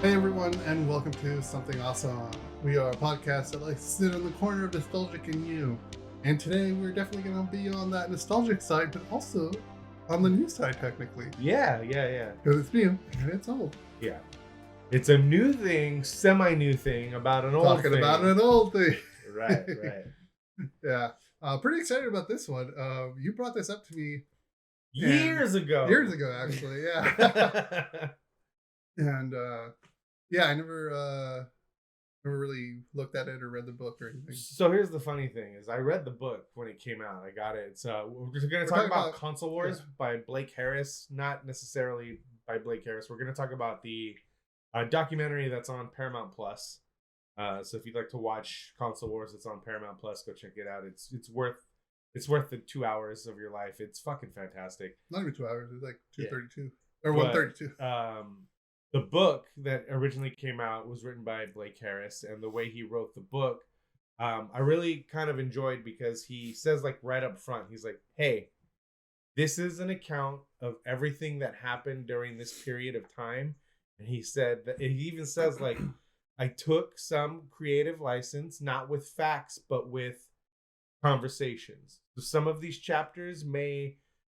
Hey everyone, and welcome to Something Awesome. We are a podcast that likes to sit in the corner of nostalgic and you. And today we're definitely going to be on that nostalgic side, but also on the new side, technically. Yeah. Because it's new and it's old. Yeah. It's a new thing, semi-new thing about an old thing. Talking about an old thing. Right. Yeah. Pretty excited about this one. You brought this up to me Years ago, actually. Yeah. And yeah, I never really looked at it or read the book or anything. So here's the funny thing: is I read the book when it came out. I got it. It's we're going to talk about Console Wars by Blake Harris, not necessarily by Blake Harris. We're going to talk about the documentary that's on Paramount Plus. So if you'd like to watch Console Wars, it's on Paramount Plus. Go check it out. It's worth the 2 hours of your life. It's fucking fantastic. Not even 2 hours. It's like 2:32 or 1:32. The book that originally came out was written by Blake Harris, and the way he wrote the book, I really kind of enjoyed because he says, like, right up front, he's like, hey, this is an account of everything that happened during this period of time. And he said that, he even says, like, I took some creative license, not with facts, but with conversations. So some of these chapters may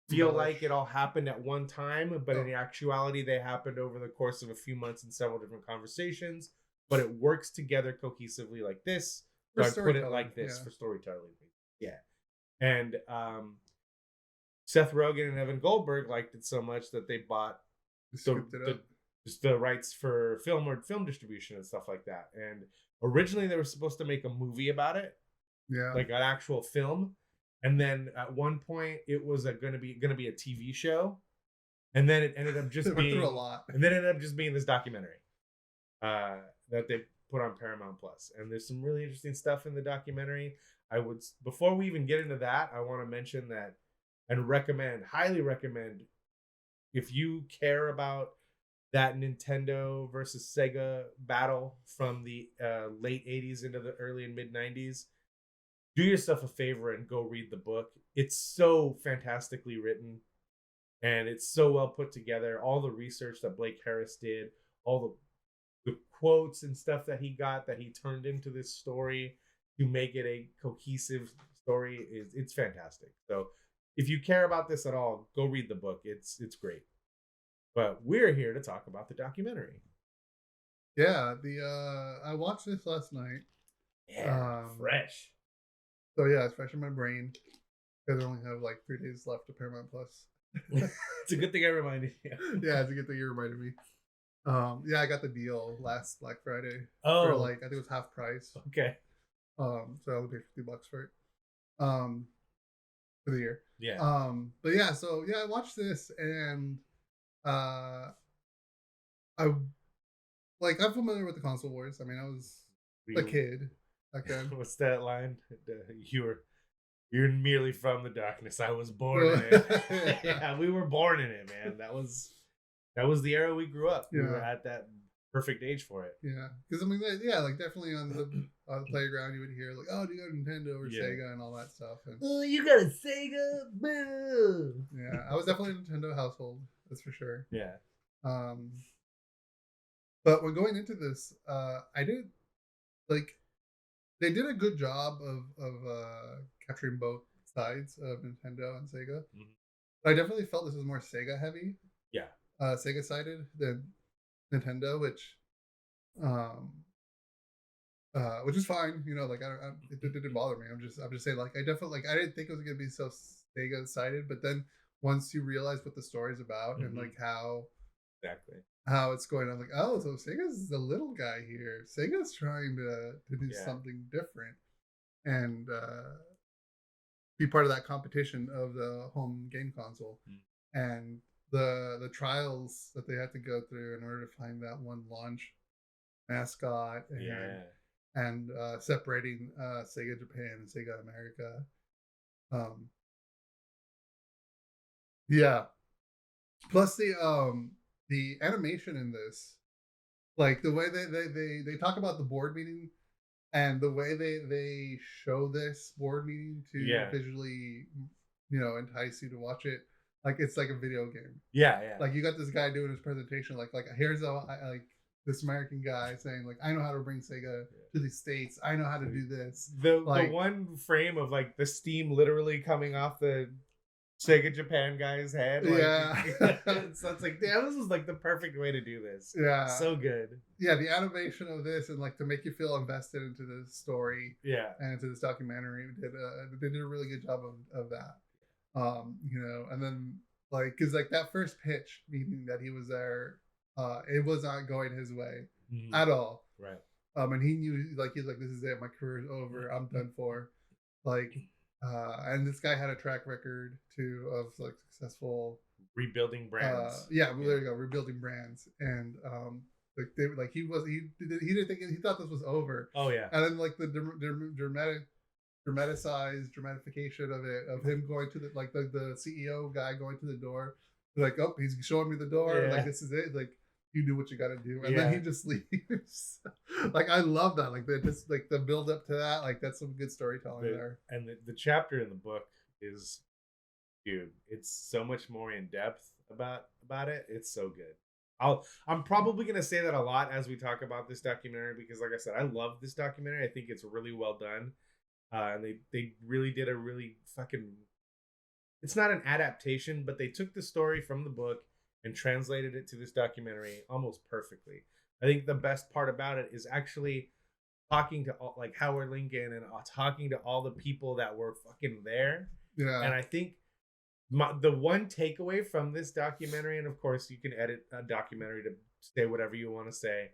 feel like it all happened at one time, but in actuality, they happened over the course of a few months in several different conversations. But it works together cohesively like this. So I put it like this for storytelling. Yeah. And Seth Rogen and Evan Goldberg liked it so much that they bought the rights for film or film distribution and stuff like that. And originally, they were supposed to make a movie about it. Yeah. Like an actual film. And then at one point it was going to be a TV show, and then it ended up just being a lot. And then it ended up just being this documentary that they put on Paramount Plus. And there's some really interesting stuff in the documentary. Before we even get into that, I want to mention that and highly recommend, if you care about that Nintendo versus Sega battle from the late 80s into the early and mid 90s. Do yourself a favor and go read the book. It's so fantastically written, and it's so well put together. All the research that Blake Harris did, all the quotes and stuff that he got that he turned into this story to make it a cohesive story, it's fantastic. So if you care about this at all, go read the book. It's great. But we're here to talk about the documentary. Yeah, I watched this last night. Yeah, fresh. So yeah, it's fresh in my brain because I only have like 3 days left of Paramount Plus. It's a good thing I reminded you. Yeah, it's a good thing you reminded me. Yeah, I got the deal last Black Friday. Oh, for like I think it was half price. Okay. So I only paid $50 for it. For the year. Yeah. But yeah, so yeah, I watched this and I'm familiar with the Console Wars. I mean, I was a kid. Okay. What's that line? You're merely from the darkness. I was born in it. Yeah, we were born in it, man. That was the era we grew up. We were at that perfect age for it. Yeah, because I mean, like definitely on the playground, you would hear like, "Oh, do you got a Nintendo or Sega and all that stuff?" And, oh, you got a Sega? Boo! Yeah, I was definitely a Nintendo household. That's for sure. Yeah. But when going into this, I did like. They did a good job of capturing both sides of Nintendo and Sega. Mm-hmm. I definitely felt this was more Sega heavy. Yeah. Sega sided than Nintendo, which is fine. You know, like it didn't bother me. I'm just saying, like, I definitely I didn't think it was gonna be so Sega sided, but then once you realize what the story's about and like how it's going on, like, oh, so Sega's the little guy here. Sega's trying to do something different and be part of that competition of the home game console. And the trials that they had to go through in order to find that one launch mascot and separating Sega Japan and Sega America. Yeah. Plus the animation in this, like the way they talk about the board meeting and the way they show this board meeting to visually, entice you to watch it, like it's like a video game. Yeah. Like you got this guy doing his presentation, like here's how this American guy saying like, I know how to bring Sega to the States. I know how to do this. The Like, one frame of like the steam literally coming off the Sega Japan guy's head. Like, so it's like, damn, this is like the perfect way to do this. Yeah. So good. Yeah, the animation of this and like to make you feel invested into the story. Yeah. And into this documentary, they did a really good job of that. You know, and then like, cause like that first pitch meeting that he was there, it was not going his way at all. Right. And he knew like, he's like, this is it. My career's over. I'm done for. Like, and this guy had a track record too of like successful rebuilding brands. There you go, rebuilding brands. And like he didn't think, he thought this was over. Oh yeah. And then like the dramatification of it, of him going to the CEO guy going to the door, like, oh, he's showing me the door, like this is it, like you do what you got to do, and then he just leaves. Like I love that, like just like the build up to that, like that's some good storytelling there. And the chapter in the book is, dude, it's so much more in depth about it. It's so good. I'm probably gonna say that a lot as we talk about this documentary, because like I said, I love this documentary. I think it's really well done. And they really did a really fucking, it's not an adaptation, but they took the story from the book and translated it to this documentary almost perfectly. I think the best part about it is actually talking to all, like Howard Lincoln, and talking to all the people that were fucking there. Yeah. And I think the one takeaway from this documentary, and of course you can edit a documentary to say whatever you want to say,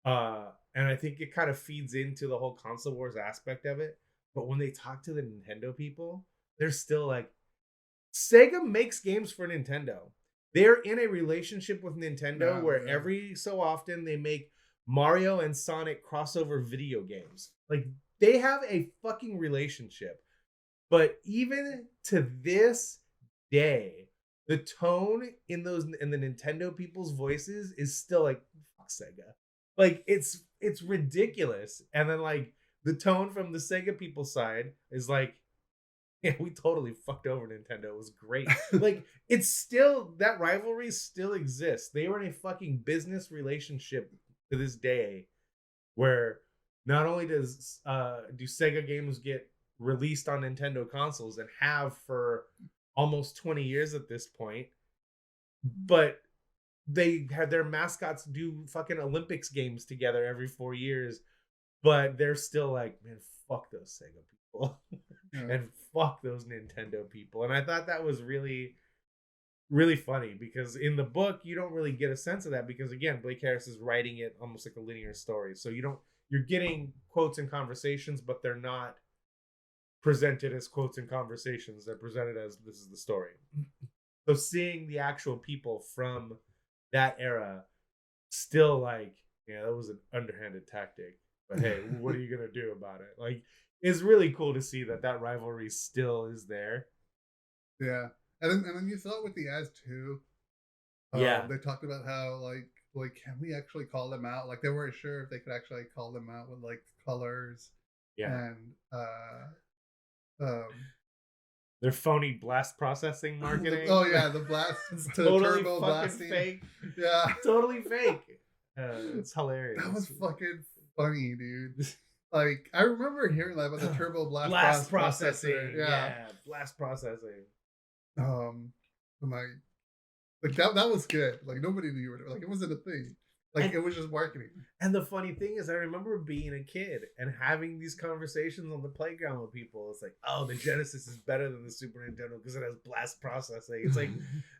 and I think it kind of feeds into the whole console wars aspect of it. But when they talk to the Nintendo people, they're still like, Sega makes games for Nintendo. They're in a relationship with Nintendo where every so often they make Mario and Sonic crossover video games. Like, they have a fucking relationship. But even to this day, the tone in the Nintendo people's voices is still like, fuck Sega. Like, it's ridiculous. And then like the tone from the Sega people side is like, yeah, we totally fucked over Nintendo. It was great. Like, it's still, that rivalry still exists. They were in a fucking business relationship to this day, where not only do Sega games get released on Nintendo consoles, and have for almost 20 years at this point, but they have their mascots do fucking Olympics games together every 4 years, but they're still like, man, fuck those Sega people. And fuck those Nintendo people. And I thought that was really, really funny, because in the book you don't really get a sense of that, because again, Blake Harris is writing it almost like a linear story. So you're getting quotes and conversations, but they're not presented as quotes and conversations. They're presented as, this is the story. So seeing the actual people from that era still like, yeah, that was an underhanded tactic, but hey, what are you gonna do about it? Like, it's really cool to see that rivalry still is there. Yeah, and then you saw it with the Az too. They talked about how like can we actually call them out? Like, they weren't sure if they could actually call them out with like colors. Yeah. And their phony blast processing marketing. The blast. It's totally turbo fucking blasting. fake. Yeah, totally fake. It's hilarious. That was fucking funny, dude. Like, I remember hearing that about the turbo blast processing. Yeah, blast processing. Like that was good. Like, nobody knew it. Like, it wasn't a thing. Like, it was just marketing. And the funny thing is, I remember being a kid and having these conversations on the playground with people. It's like, oh, the Genesis is better than the Super Nintendo because it has blast processing. It's like,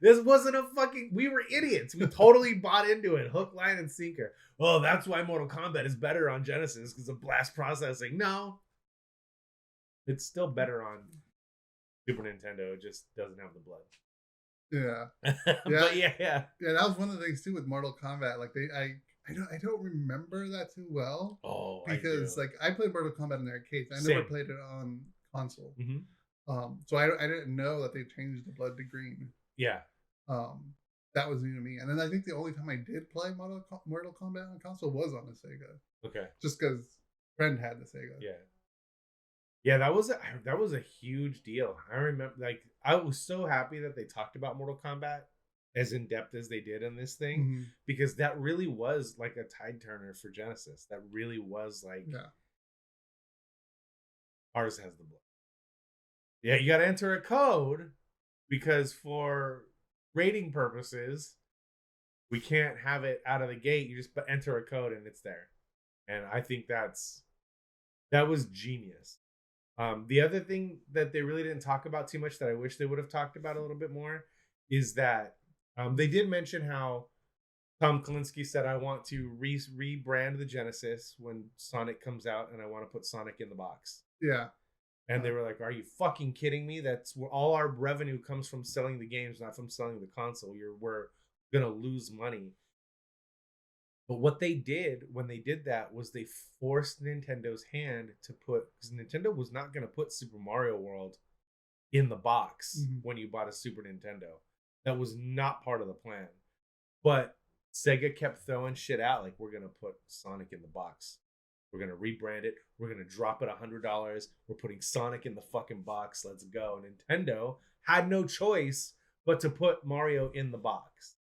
this wasn't a fucking, we were idiots. We totally bought into it. Hook, line, and sinker. Oh, that's why Mortal Kombat is better on Genesis, because of blast processing. No. It's still better on Super Nintendo. It just doesn't have the blood. Yeah. But yeah. Yeah, that was one of the things too with Mortal Kombat. Like, I don't remember that too well. Oh, because like I played Mortal Kombat in the arcades. I never played it on console. So I didn't know that they changed the blood to green. Yeah. That was new to me. And then I think the only time I did play Mortal Kombat on console was on the Sega. Okay. Just because friend had the Sega. Yeah. Yeah, that was a huge deal. I remember, like, I was so happy that they talked about Mortal Kombat as in depth as they did in this thing, Mm-hmm. because that really was like a tide turner for Genesis. That really was like, Yeah. ours has the book. Yeah, you got to enter a code because for rating purposes, we can't have it out of the gate. You just enter a code and it's there. And I think that was genius. The other thing that they really didn't talk about too much that I wish they would have talked about a little bit more is that they did mention how Tom Kalinske said, I want to rebrand the Genesis when Sonic comes out, and I want to put Sonic in the box. Yeah. And they were like, are you fucking kidding me? That's where all our revenue comes from selling the games, not from selling the console. We're going to lose money. But what they did when they did that was they forced Nintendo's hand to put, because Nintendo was not going to put Super Mario World in the box when you bought a Super Nintendo. That was not part of the plan. But Sega kept throwing shit out like, we're going to put Sonic in the box. We're going to rebrand it. We're going to drop it $100. We're putting Sonic in the fucking box. Let's go. Nintendo had no choice but to put Mario in the box.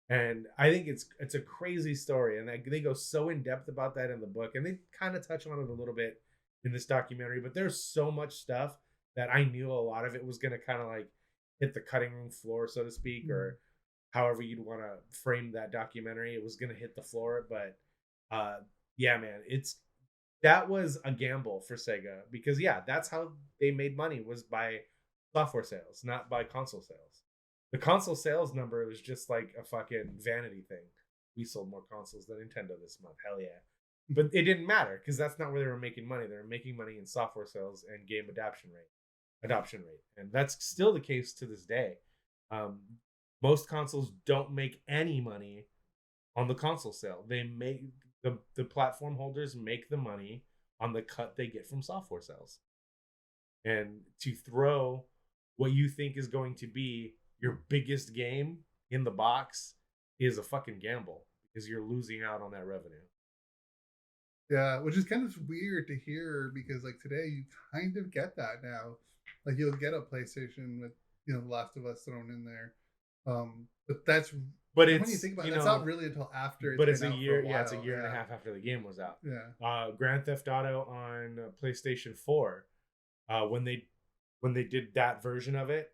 And I think it's a crazy story. And they go so in depth about that in the book. And they kind of touch on it a little bit in this documentary. But there's so much stuff that I knew a lot of it was going to kind of like hit the cutting room floor, so to speak, or however you'd want to frame that documentary. It was going to hit the floor. But yeah, man, that was a gamble for Sega because, yeah, that's how they made money, was by software sales, not by console sales. The console sales number was just like a fucking vanity thing. We sold more consoles than Nintendo this month. Hell yeah. But it didn't matter because that's not where they were making money. They were making money in software sales and game adoption rate. And that's still the case to this day. Most consoles don't make any money on the console sale. They make the platform holders make the money on the cut they get from software sales. And to throw what you think is going to be your biggest game in the box is a fucking gamble because you're losing out on that revenue. Yeah, which is kind of weird to hear because like today you kind of get that now. Like you'll get a PlayStation with, The Last of Us thrown in there. But it's when you think about it, it's not really until after. But it's a year. Yeah, it's a year and a half after the game was out. Yeah. Grand Theft Auto on PlayStation 4, when they did that version of it,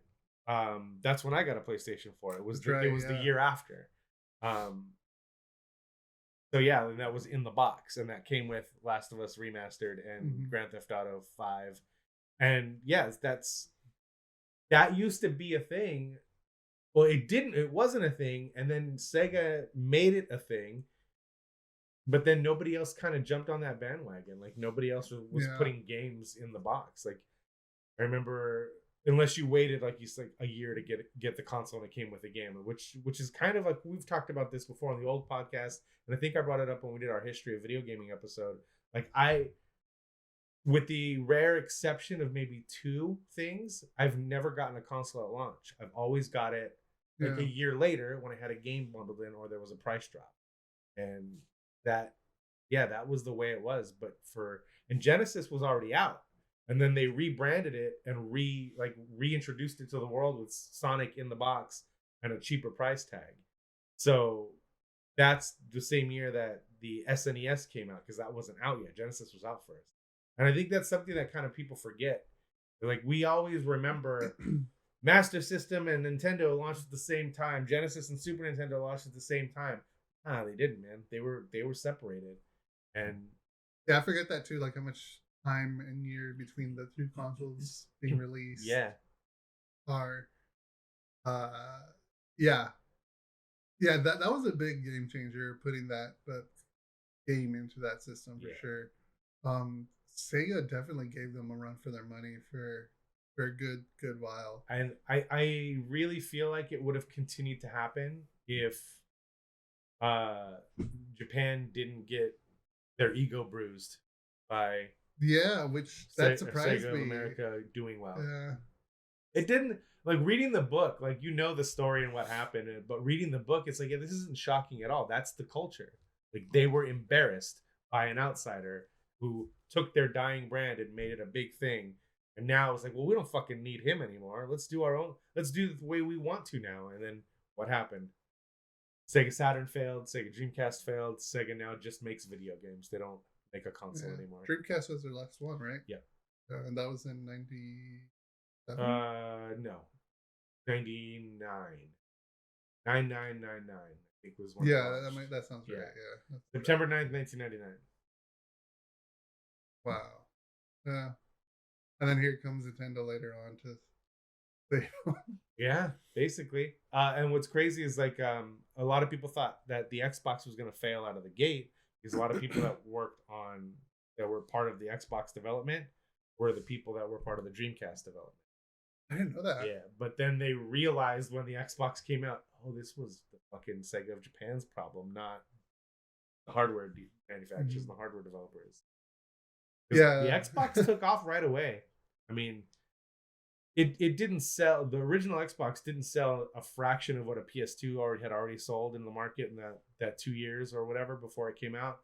that's when I got a PlayStation 4. It was the year after. So yeah, and that was in the box, and that came with Last of Us Remastered and Grand Theft Auto 5. And yes, that used to be a thing. Well, it wasn't a thing, and then Sega made it a thing, but then nobody else kind of jumped on that bandwagon. Like nobody else was putting games in the box. Like I remember, unless you waited, like you said, a year to get the console and it came with the game, which is kind of like, we've talked about this before on the old podcast, and I think I brought it up when we did our history of video gaming episode. Like with the rare exception of maybe 2 things, I've never gotten a console at launch. I've always got it like a year later when I had a game bundled in or there was a price drop. And that was the way it was. But and Genesis was already out. And then they rebranded it and reintroduced it to the world with Sonic in the box and a cheaper price tag. So that's the same year that the SNES came out, because that wasn't out yet. Genesis was out first. And I think that's something that kind of people forget. Like, we always remember Master System and Nintendo launched at the same time. Genesis and Super Nintendo launched at the same time. They didn't, man. They were separated. And yeah, I forget that too. Like how much time and year between the 2 consoles being released. Yeah. Are that was a big game changer, putting that game into that system for sure. Sega definitely gave them a run for their money for a good while. And I really feel like it would have continued to happen if Japan didn't get their ego bruised by which that surprised Sega me. America doing well. Yeah. It didn't, like, reading the book, like, the story and what happened, but reading the book, it's like, this isn't shocking at all. That's the culture. Like, they were embarrassed by an outsider who took their dying brand and made it a big thing. And now it's like, well, we don't fucking need him anymore. Let's do our own. Let's do it the way we want to now. And then what happened? Sega Saturn failed. Sega Dreamcast failed. Sega now just makes video games. They don't make a console anymore. Dreamcast was their last one, right? Yeah. And that was in 97? No. 99. 9999, I think was one. Yeah, that sounds right. Yeah. September 9th, 1999. Wow. Yeah. And then here comes Nintendo later on to say. Yeah, basically. And what's crazy is like a lot of people thought that the Xbox was going to fail out of the gate because a lot of people that were part of the Xbox development were the people that were part of the Dreamcast development. I didn't know that. Yeah, but then they realized when the Xbox came out, oh, this was the fucking Sega of Japan's problem, not the hardware manufacturers and the hardware developers. Yeah, the Xbox took off right away. I mean, it didn't sell. The original Xbox didn't sell a fraction of what a PS2 had already sold in the market in that 2 years or whatever before it came out.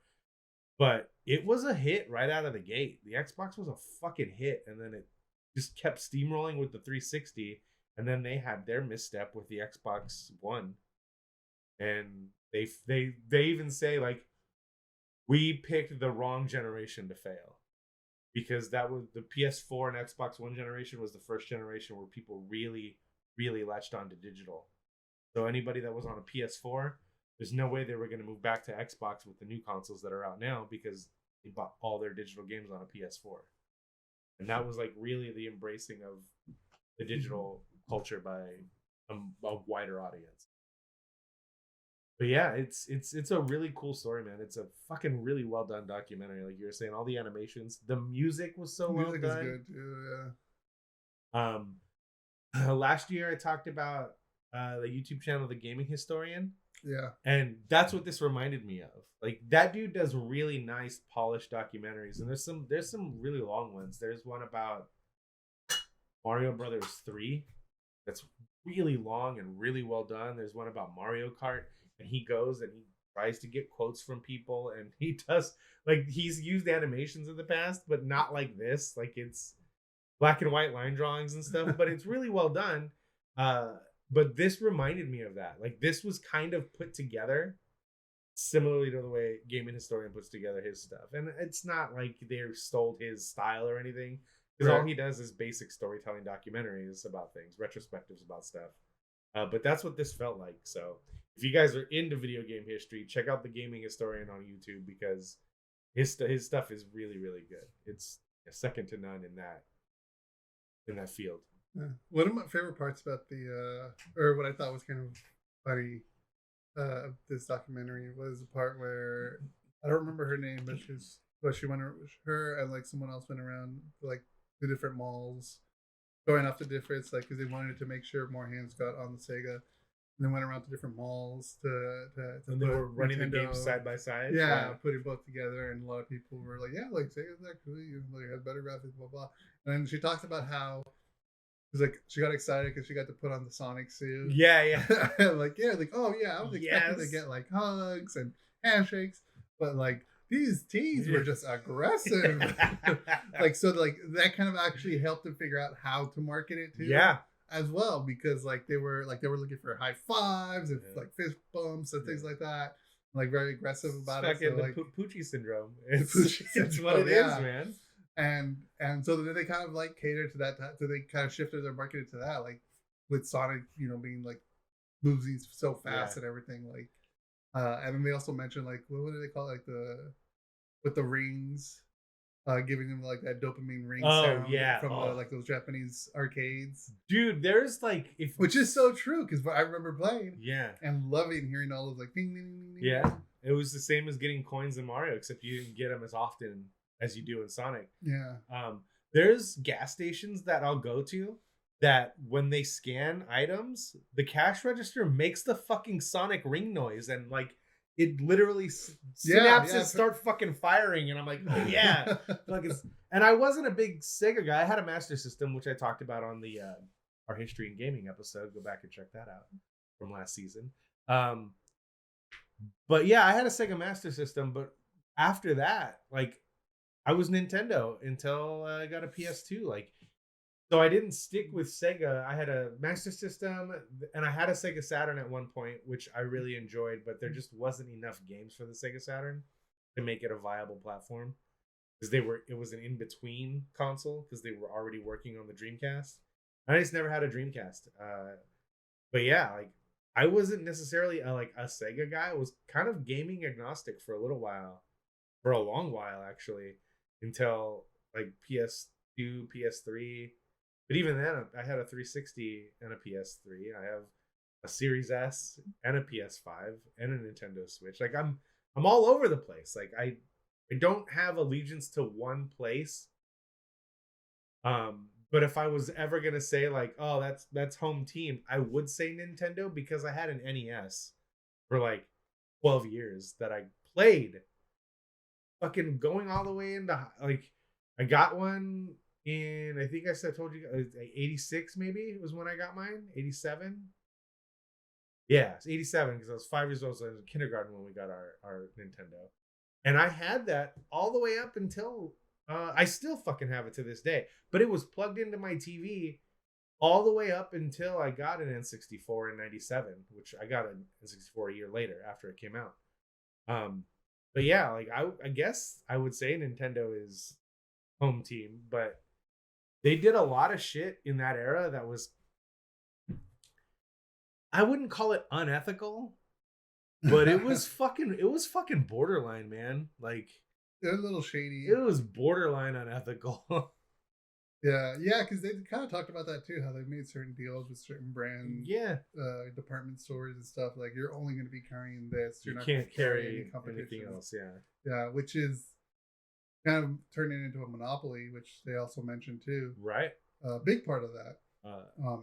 But it was a hit right out of the gate. The Xbox was a fucking hit, and then it just kept steamrolling with the 360, and then they had their misstep with the Xbox One, and they even say like, we picked the wrong generation to fail, because that was the PS4 and Xbox One generation was the first generation where people really latched onto digital. So anybody that was on a PS4, there's no way they were going to move back to Xbox with the new consoles that are out now, because they bought all their digital games on a PS4. And that was like really the embracing of the digital culture by a wider audience. But yeah, it's a really cool story, man. It's a fucking really well done documentary. Like you were saying, all the animations, the music was so well done. Music is good too, yeah. Last year I talked about the YouTube channel The Gaming Historian. Yeah. And that's what this reminded me of. Like, that dude does really nice, polished documentaries. And there's some really long ones. There's one about Mario Brothers 3 that's really long and really well done. There's one about Mario Kart, and he goes and he tries to get quotes from people, and he does, like, he's used animations in the past, but not like this. Like, it's black and white line drawings and stuff, but it's really well done. But this reminded me of that. Like, this was kind of put together similarly to the way Gaming Historian puts together his stuff. And it's not like they stole his style or anything, because all he does is basic storytelling documentaries about things, retrospectives about stuff. But that's what this felt like. So if you guys are into video game history, check out The Gaming Historian on YouTube, because his stuff is really, really good. It's second to none in that field. Yeah. One of my favorite parts about or what I thought was kind of funny this documentary was the part where, I don't remember her name, but she went, her and like someone else went around like the different malls, going off the difference, like, because they wanted to make sure more hands got on the Sega, and then went around to different malls to and they were running Nintendo, the games side by side. Yeah, putting both together, and a lot of people were like, yeah, like Sega's actually like has better graphics, blah blah. And she talked about how like she got excited because she got to put on the Sonic suit. Yeah. like oh yeah, I was expecting to get like hugs and handshakes, but like these teens were just aggressive. Like, so like that kind of actually helped them figure out how to market it too. Yeah. As well, because like they were looking for high fives and like fist bumps and things like that. Like very aggressive about it. So, like Poochie syndrome. It's what it is, man. And so then they kind of like catered to that. So they kind of shifted their marketing to that, like with Sonic, being like moving so fast and everything. Like, and then they also mentioned like what do they call it? Like with the rings, giving them like that dopamine ring sound from like those Japanese arcades. Dude, there's like which is so true, because I remember playing and loving hearing all those like ding ding ding ding. Yeah, it was the same as getting coins in Mario, except you didn't get them as often as you do in Sonic. Yeah. There's gas stations that I'll go to that when they scan items, the cash register makes the fucking Sonic ring noise, and like it literally synapses start fucking firing, and I'm like, oh yeah. And I wasn't a big Sega guy. I had a Master System, which I talked about on the our history and gaming episode. Go back and check that out from last season. But yeah, I had a Sega Master System, but after that, like, I was Nintendo until I got a PS2. Like, So I didn't stick with Sega. I had a Master System and I had a Sega Saturn at one point, which I really enjoyed, but there just wasn't enough games for the Sega Saturn to make it a viable platform because it was an in-between console because they were already working on the Dreamcast. I just never had a Dreamcast. But yeah, like I wasn't necessarily a Sega guy. I was kind of gaming agnostic for a little while, for a long while actually, until like PS2, PS3. But even then, I had a 360 and a PS3. I have a Series S and a PS5 and a Nintendo Switch. Like I'm all over the place. Like I don't have allegiance to one place. But if I was ever gonna say like, oh, that's home team, I would say Nintendo because I had an NES for like 12 years that I played. Fucking going all the way into like I got one in I think I told you 86 maybe it was when I got mine 87 yeah it's 87 because I was 5 years old so I was in kindergarten when we got our Nintendo and I had that all the way up until I still fucking have it to this day but it was plugged into my TV all the way up until I got an N64 in 97 which I got an N64 a year later after it came out but yeah like I guess I would say Nintendo is home team but they did a lot of shit in that era that was I wouldn't call it unethical, but it was fucking borderline, man. Like They're a little shady. it was borderline unethical. Yeah, because they kind of talked about that too. How they made certain deals with certain brands, Yeah, department stores and stuff. Like you're only going to be carrying this. you not can't gonna carry anything else. Yeah, Yeah, which is kind of turning into a monopoly, which they also mentioned too. right. A big part of that.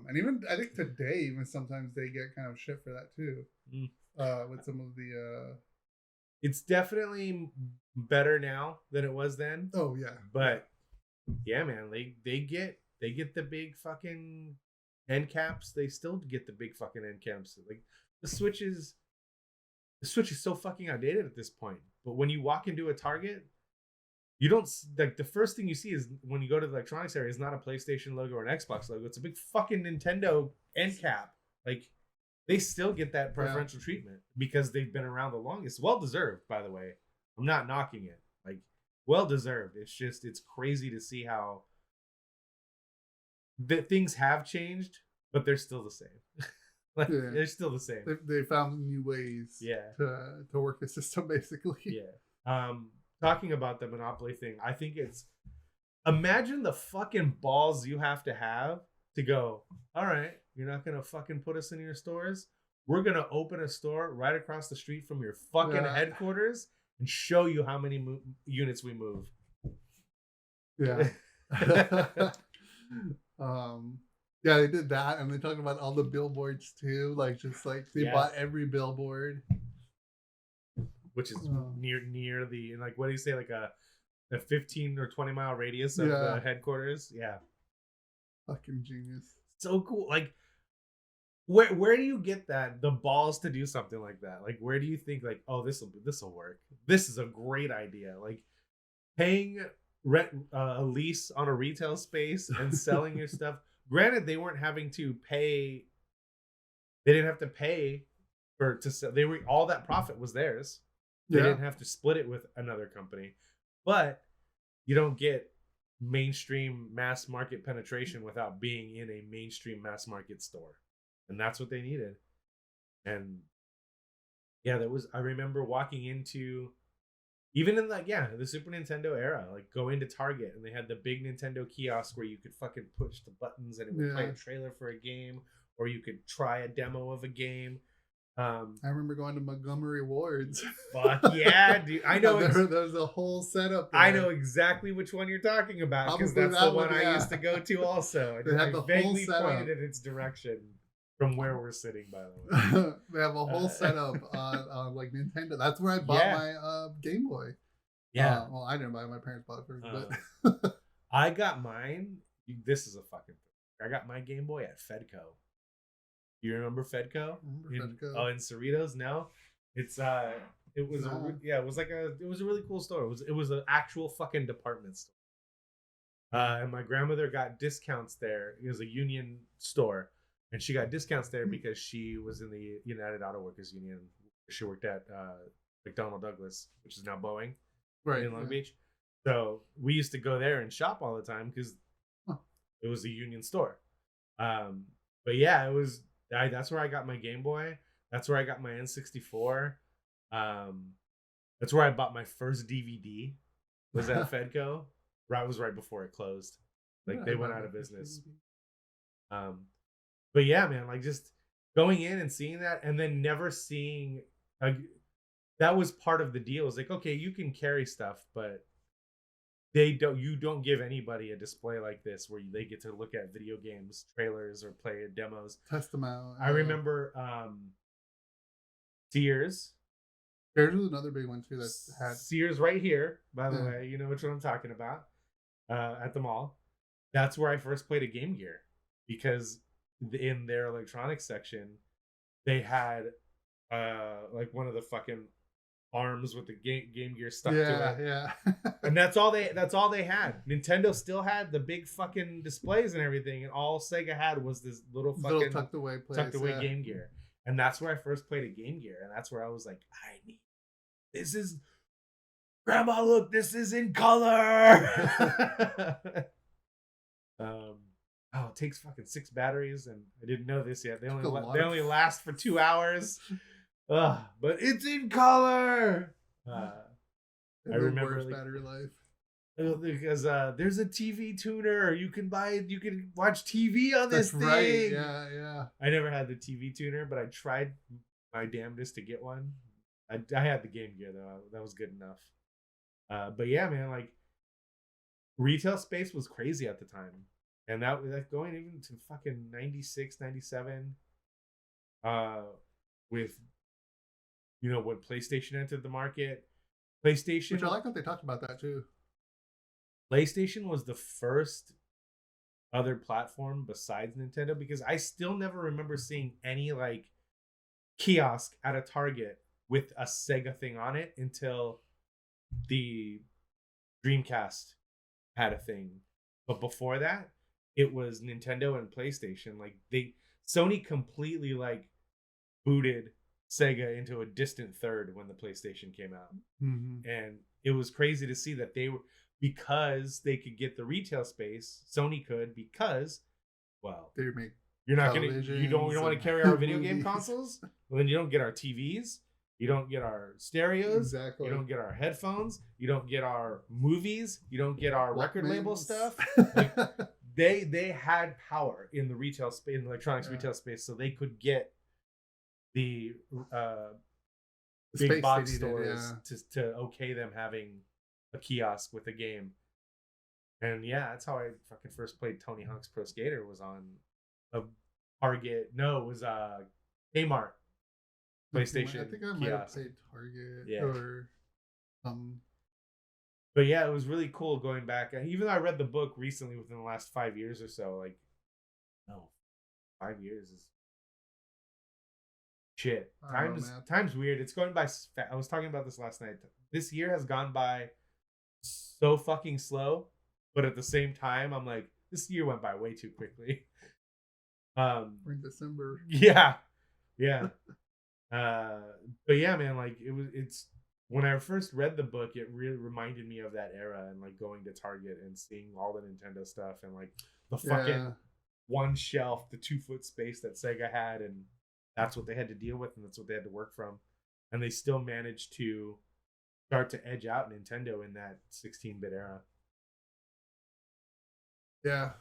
And even I think Mm. today, even sometimes they get kind of shit for that too. Mm. With some of the. It's definitely better now than it was then. Oh yeah, But yeah, man, they get the big fucking end caps. They still get the big fucking end caps. Like the Switch is so fucking outdated at this point. But when you walk into a Target, you don't like the first thing you see is when you go to the electronics area is not a PlayStation logo or an Xbox logo. It's a big fucking Nintendo end cap. Like they still get that preferential treatment because they've been around the longest. Well deserved, by the way. I'm not knocking it. Like well deserved. It's just it's crazy to see how things have changed, but they're still the same. Like they're still the same. They found new ways. To work the system basically. Yeah. Talking about the monopoly thing, I think it's imagine the fucking balls you have to go, all right, you're not gonna fucking put us in your stores. We're gonna open a store right across the street from your fucking headquarters and show you how many units we move. Yeah. Yeah, they did that, and they talked about all the billboards too. Like just like they bought every billboard. Which is near the like what do you say like a 15 or 20 mile radius of the headquarters. Yeah, fucking genius. So cool. Like where do you get the balls to do something like that? Like where do you think like oh this will work? This is a great idea. Like paying rent a lease on a retail space and selling your stuff. Granted, they weren't having to pay. They didn't have to pay to sell. They were all that profit was theirs. They didn't have to split it with another company. But you don't get mainstream mass market penetration without being in a mainstream mass market store. And that's what they needed. And yeah, I remember walking into, even in the Super Nintendo era, like going to Target and they had the big Nintendo kiosk where you could fucking push the buttons and it would play a trailer for a game, or you could try a demo of a game. I remember going to Montgomery Ward's. Fuck yeah, dude! I know there's a whole setup there. I know exactly which one you're talking about because that's the one I used to go to. Also, I vaguely pointed in its direction from where we're sitting. By the way, they have a whole setup on like Nintendo. That's where I bought my Game Boy. Yeah. Well, I didn't buy it. My parents bought it first. But I got mine. This is a fucking. I got my Game Boy at Fedco. You remember Fedco? In Cerritos? No, it's it was it was a really cool store. It was an actual fucking department store. And my grandmother got discounts there. It was a union store, and she got discounts there because she was in the United Auto Workers Union. She worked at McDonnell Douglas, which is now Boeing, Right. in Long Beach. So we used to go there and shop all the time because it was a union store. But yeah, it was. That's where I got my Game Boy. That's where I got my N64. That's where I bought my first DVD. Was at Fedco. Right, was right before it closed. Like they went out of business. But yeah, man, like just going in and seeing that, and then never seeing. That was part of the deal. It's like, okay, you can carry stuff, but you don't give anybody a display like this where they get to look at video games trailers or play demos, test them out. I remember Sears was another big one too that had Sears right here, by the way. You know which one I'm talking about. At the mall. That's where I first played a Game Gear, because in their electronics section they had like one of the fucking arms with the Game Gear stuck to it. Yeah. And that's all they had. Nintendo still had the big fucking displays and everything, and all Sega had was this little fucking tucked away Game Gear. And that's where I first played a Game Gear, and that's where I was like, this is Grandma, look, this is in color. It takes fucking 6 batteries, and I didn't know this yet. They only last for 2 hours. But it's in color. I remember battery life. Because there's a TV tuner. You can watch TV on this thing. Right. Yeah. I never had the TV tuner, but I tried my damnedest to get one. I had the Game Gear though. That was good enough. But yeah, man, like retail space was crazy at the time. And that going even to fucking 96, 97, with, when PlayStation entered the market. PlayStation. Which I like that they talked about that too. PlayStation was the first other platform besides Nintendo, because I still never remember seeing any like kiosk at a Target with a Sega thing on it until the Dreamcast had a thing. But before that, it was Nintendo and PlayStation. Like Sony completely like booted Sega into a distant third when the PlayStation came out. Mm-hmm. And it was crazy to see that they were, because they could get the retail space, Sony could, because, well, they make you're not gonna, you don't want to carry our video game consoles. Well, then you don't get our TVs, you don't get our stereos, exactly. You don't get our headphones, you don't get our movies, you don't get our record label stuff. Like, they had power in the retail space, in the electronics retail space, so they could get the big box stores to okay them having a kiosk with a game. And yeah, that's how I fucking first played Tony Hawk's Pro Skater, was on a Target. No, it was Kmart PlayStation. I think I might have played Target or But yeah, it was really cool going back. Even though I read the book recently, within the last 5 years or so, like, no, 5 years is shit. Time's weird. It's going by. I was talking about this last night. This year has gone by so fucking slow, but at the same time, I'm like, this year went by way too quickly. We're in December. Yeah. But yeah, man, like it's when I first read the book, it really reminded me of that era, and like going to Target and seeing all the Nintendo stuff, and like the fucking one shelf, the 2-foot space that Sega had, and that's what they had to deal with, and that's what they had to work from, and they still managed to start to edge out Nintendo in that 16-bit era. Yeah,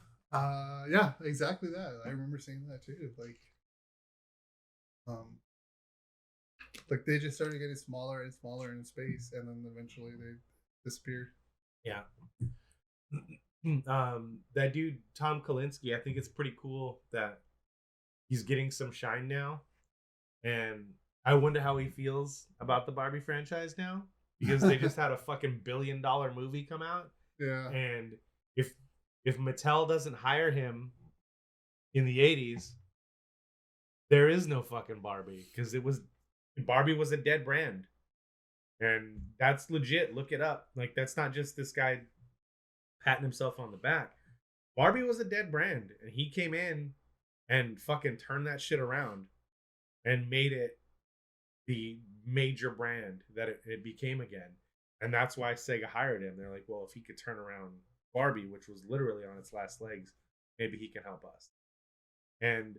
exactly that. I remember seeing that too. Like they just started getting smaller and smaller in space, and then eventually they disappeared. Yeah. That dude Tom Kalinske, I think it's pretty cool that he's getting some shine now, and I wonder how he feels about the Barbie franchise now, because they just had a fucking $1 billion movie come out. Yeah. And if Mattel doesn't hire him in the 80s, there is no fucking Barbie, because Barbie was a dead brand. And that's legit. Look it up. Like, that's not just this guy patting himself on the back. Barbie was a dead brand, and he came in and fucking turned that shit around and made it the major brand that it became again. And that's why Sega hired him. They're like, well, if he could turn around Barbie, which was literally on its last legs, maybe he can help us. And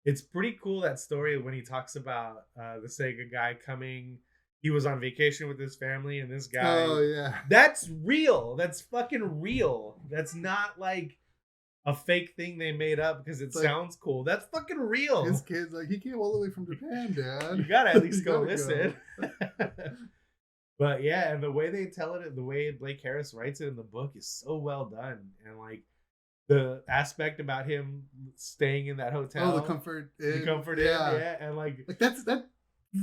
it's pretty cool, that story, when he talks about the Sega guy coming. He was on vacation with his family, and this guy. Oh, yeah. That's real. That's fucking real. That's not like a fake thing they made up because it sounds cool. That's fucking real. His kid's like, he came all the way from Japan, Dad. You gotta at least go listen. But yeah, and the way they tell it, the way Blake Harris writes it in the book is so well done. And like the aspect about him staying in that hotel. Oh, the Comfort Inn. The Comfort Inn, yeah. And like that's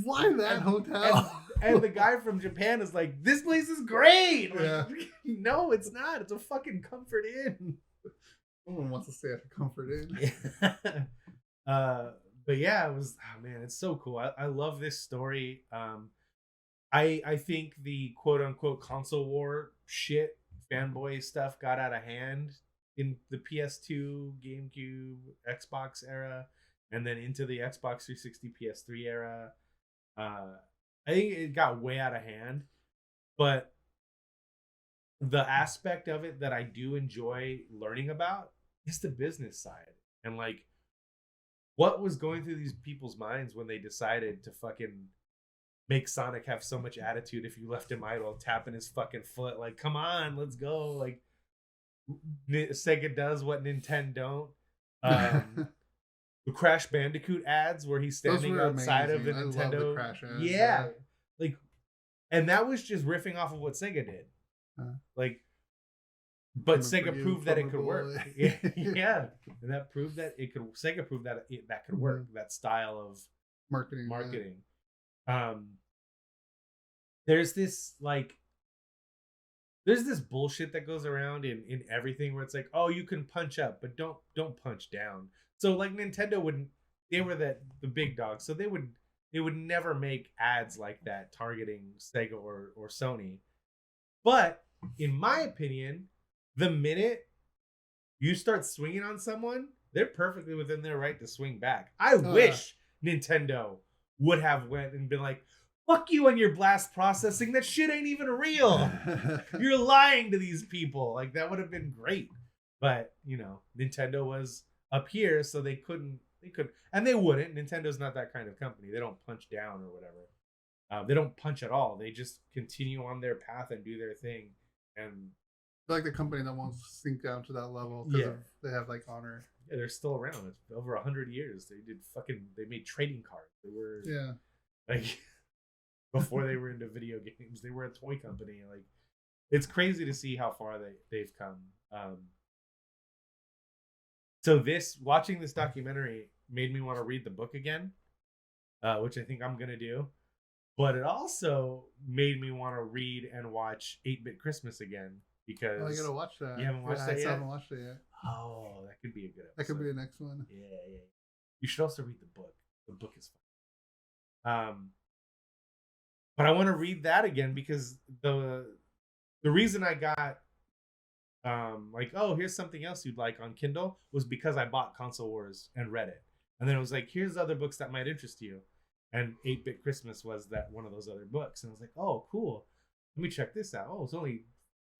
why that hotel? And the guy from Japan is like, this place is great. Like, yeah. No, it's not. It's a fucking Comfort Inn. No one wants to stay at a Comfort Inn. But yeah, it was, oh man, it's so cool. I love this story. I think the quote unquote console war shit, fanboy stuff got out of hand in the PS2, GameCube, Xbox era, and then into the Xbox 360, PS3 era. I think it got way out of hand, but the aspect of it that I do enjoy learning about is the business side. And like, what was going through these people's minds when they decided to fucking make Sonic have so much attitude if you left him idle, tapping his fucking foot, like, come on, let's go. Like, Sega does what Nintendo don't. The Crash Bandicoot ads where he's standing outside of the Nintendo. I love the Crash ads. Yeah. Like, and that was just riffing off of what Sega did. Like, but Sega proved that it could work. Yeah. And that proved that it could, Sega proved that that could work, that style of marketing. Yeah. There's this bullshit that goes around in everything where it's like, oh, you can punch up, but don't punch down. So like Nintendo wouldn't, they were the big dogs, so they would never make ads like that targeting Sega or Sony. But in my opinion, the minute you start swinging on someone, they're perfectly within their right to swing back. I wish Nintendo would have went and been like, fuck you on your blast processing. That shit ain't even real. You're lying to these people. Like, that would have been great. But, you know, Nintendo was up here, so they couldn't, and they wouldn't. Nintendo's not that kind of company. They don't punch down or whatever. They don't punch at all. They just continue on their path and do their thing. And they're like the company that won't sink down to that level because they have like honor. Yeah, they're still around. It's over 100 years. They made trading cards. They were like before they were into video games. They were a toy company. Like, it's crazy to see how far they've come. So watching this documentary made me want to read the book again, which I think I'm gonna do. But it also made me want to read and watch 8-Bit Christmas again, because I gotta watch that. You haven't watched that yet? I haven't watched it yet. Oh, that could be a good episode. That could be the next one. Yeah. You should also read the book. The book is fun. But I want to read that again because the reason I got like, oh, here's something else you'd like on Kindle was because I bought Console Wars and read it. And then it was like, here's other books that might interest you. And 8-Bit Christmas was that one of those other books. And I was like, oh, cool. Let me check this out. Oh, it's only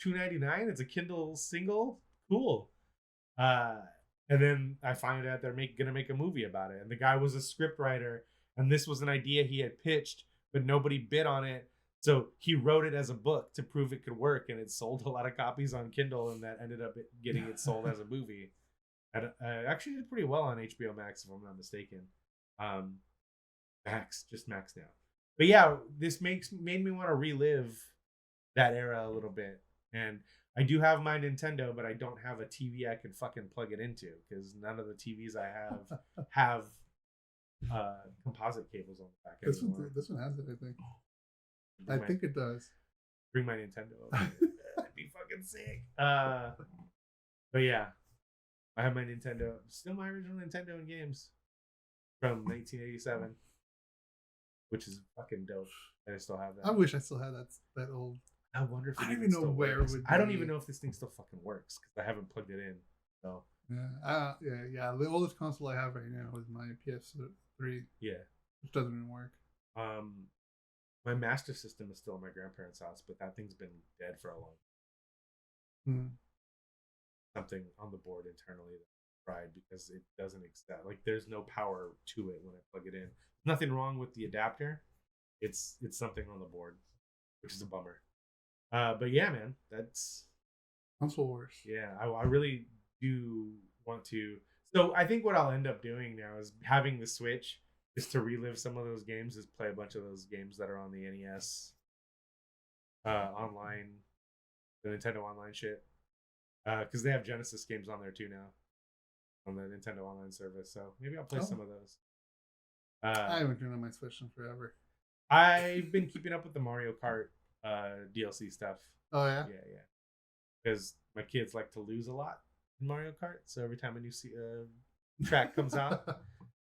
$2.99. It's a Kindle single. Cool. And then I find out they're gonna make a movie about it. And the guy was a script writer, and this was an idea he had pitched, but nobody bid on it. So he wrote it as a book to prove it could work, and it sold a lot of copies on Kindle, and that ended up getting it sold as a movie. And actually did pretty well on HBO Max, if I'm not mistaken. Just Max now. But yeah, this made me want to relive that era a little bit. And I do have my Nintendo, but I don't have a TV I can fucking plug it into, because none of the TVs I have composite cables on the back. This one has it, I think. I think it does. Bring my Nintendo over. That'd be fucking sick. But yeah, I have my Nintendo. Still my original Nintendo and games from 1987, which is fucking dope. And I still have that. I wish I still had that old. I wonder if I don't even know where it would I don't be. even know if this thing still fucking works because I haven't plugged it in. So Yeah. The oldest console I have right now is my PS3. Yeah. Which doesn't even work. My Master System is still in my grandparents' house, but that thing's been dead for a long time. Something on the board internally that I tried because it doesn't accept. Like, there's no power to it when I plug it in. Nothing wrong with the adapter. It's something on the board, which is a bummer. But yeah, man, that's console wars. Yeah, I really do want to. So I think what I'll end up doing now is having the Switch is to relive some of those games, is play a bunch of those games that are on the NES online, the Nintendo Online shit, because they have Genesis games on there too now on the Nintendo Online service. So maybe I'll play some of those. I haven't done on my Switch in forever. I've been keeping up with the Mario Kart DLC stuff. Oh yeah, yeah. Because my kids like to lose a lot in Mario Kart, so every time a new track comes out,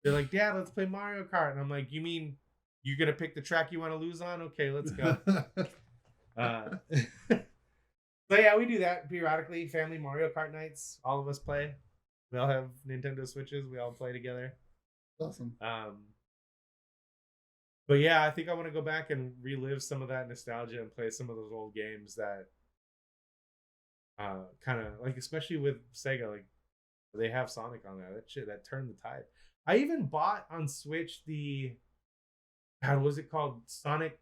they're like, "Dad, let's play Mario Kart," and I'm like, "You mean you're gonna pick the track you want to lose on? Okay, let's go." So yeah, we do that periodically. Family Mario Kart nights. All of us play. We all have Nintendo Switches. We all play together. Awesome. But yeah, I think I want to go back and relive some of that nostalgia and play some of those old games that kind of like, especially with Sega, like they have Sonic on there. That shit that turned the tide. I even bought on Switch the, what was it called, Sonic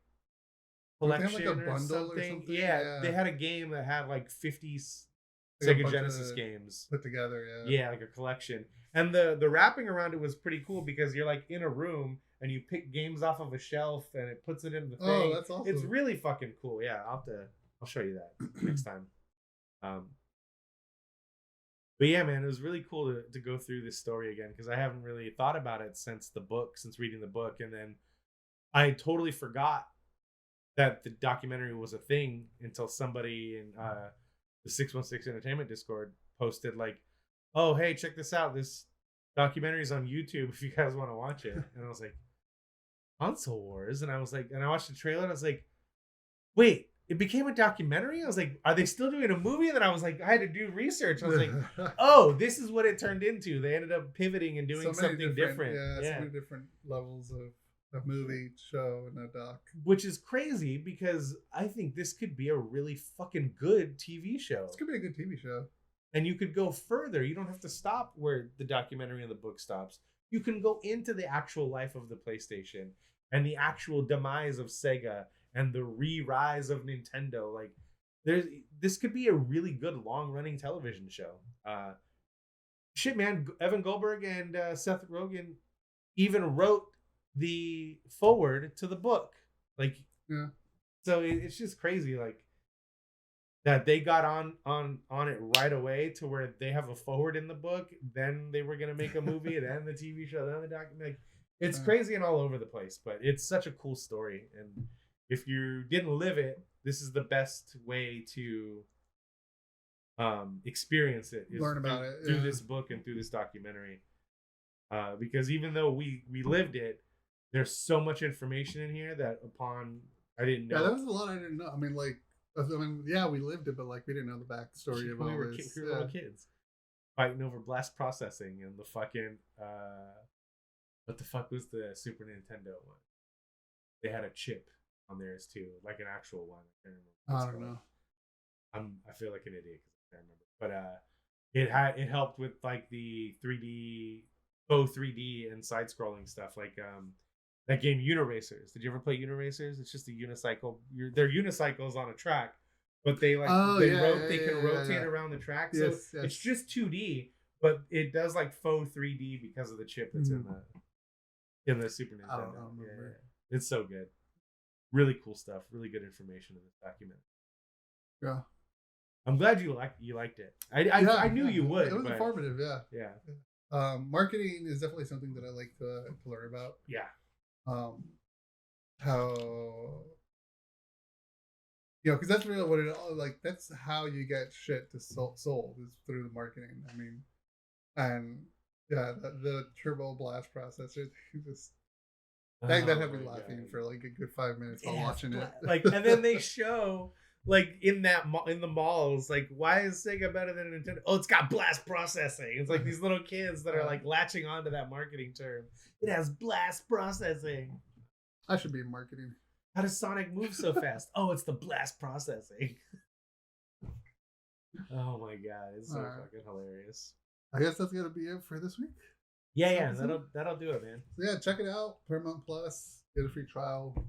Collection like a bundle or something? Yeah, they had a game that had like 50 Sega Genesis games put together. Yeah, like a collection. And the wrapping around it was pretty cool because you're like in a room and you pick games off of a shelf and it puts it in the thing. Oh, that's awesome. It's really fucking cool. Yeah, I'll show you that next time. But yeah, man, it was really cool to go through this story again because I haven't really thought about it since reading the book, and then I totally forgot that the documentary was a thing until somebody in the 616 Entertainment Discord posted like, "Oh, hey, check this out. This documentary is on YouTube if you guys want to watch it." And I was like, "Console Wars?" And I was like, and I watched the trailer and I was like, "Wait, it became a documentary?" I was like, "Are they still doing a movie?" And then I was like, I had to do research. I was like, "Oh, this is what it turned into." They ended up pivoting and doing something different. Yeah, so many different levels of a movie, show, and a doc. Which is crazy because I think this could be a really fucking good TV show. This could be a good TV show. And you could go further. You don't have to stop where the documentary and the book stops. You can go into the actual life of the PlayStation and the actual demise of Sega and the re-rise of Nintendo. Like, this could be a really good long-running television show. Shit, man, Evan Goldberg and Seth Rogen even wrote the forward to the book. Like, yeah. So it's just crazy, like, that they got on it right away to where they have a forward in the book. Then they were gonna make a movie, then the TV show, then the documentary. Like, it's crazy and all over the place, but it's such a cool story. And if you didn't live it, this is the best way to experience it. Learn about it through this book and through this documentary. Because even though we lived it, there's so much information in here that I didn't know. Yeah, that was a lot I didn't know. I mean, like, yeah, we lived it, but like we didn't know the backstory of all this. We were little kids fighting over blast processing and the fucking what the fuck was the Super Nintendo one? They had a chip on theirs too, like an actual one. I don't know. I feel like an idiot because I can't remember. But it helped with like the 3D, faux 3D and side scrolling stuff, like that game Uniracers. Did you ever play Uniracers? It's just a unicycle. They're unicycles on a track, but they like they can rotate around the track. So it's just 2D, but it does like faux 3D because of the chip that's in the Super Nintendo. I don't remember. Yeah. It's so good. Really cool stuff. Really good information in this document. Yeah. I'm glad you liked it. I knew you would. It was informative. Yeah. Marketing is definitely something that I like to learn about. Yeah. How, because that's really what it like. That's how you get shit to sold is through the marketing. I mean, and yeah, the turbo blast processor just that had me laughing for like a good 5 minutes while watching it. Like, and then they show like in the malls. Like, why is Sega better than Nintendo? Oh, it's got blast processing. It's like these little kids that are like latching onto that marketing term. It has blast processing. I should be in marketing. How does Sonic move so fast? Oh, it's the blast processing. Oh my god, it's so fucking hilarious. I guess that's gonna be it for this week. Yeah, that'll do it, man. So yeah, check it out. Paramount Plus, get a free trial.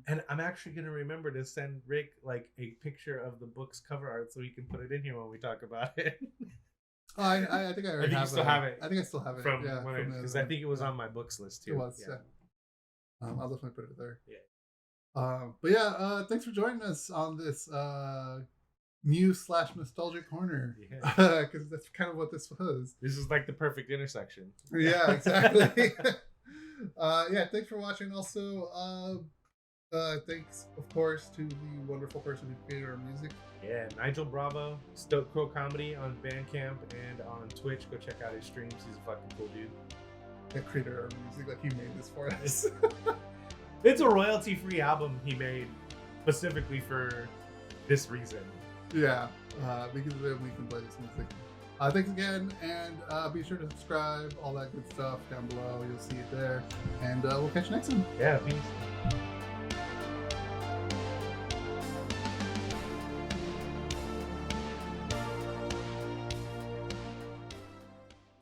And I'm actually gonna remember to send Rick like a picture of the book's cover art so he can put it in here when we talk about it. Oh, I think I already have it. I think I still have it. Because I think it was on my books list too. It was, yeah. I'll definitely put it there. Yeah. But yeah, thanks for joining us on this Muse/nostalgic corner. Because that's kind of what this was. This is like the perfect intersection. Yeah, exactly. Yeah, thanks for watching. Also, thanks, of course, to the wonderful person who created our music. Yeah, Nigel Bravo, Stoat Krow Komedy on Bandcamp and on Twitch. Go check out his streams. He's a fucking cool dude. That created our music, like he made this for us. It's a royalty-free album he made specifically for this reason. Yeah, because of him we can play this music. Thanks again, and be sure to subscribe, all that good stuff down below. You'll see it there, and we'll catch you next time. Yeah, peace.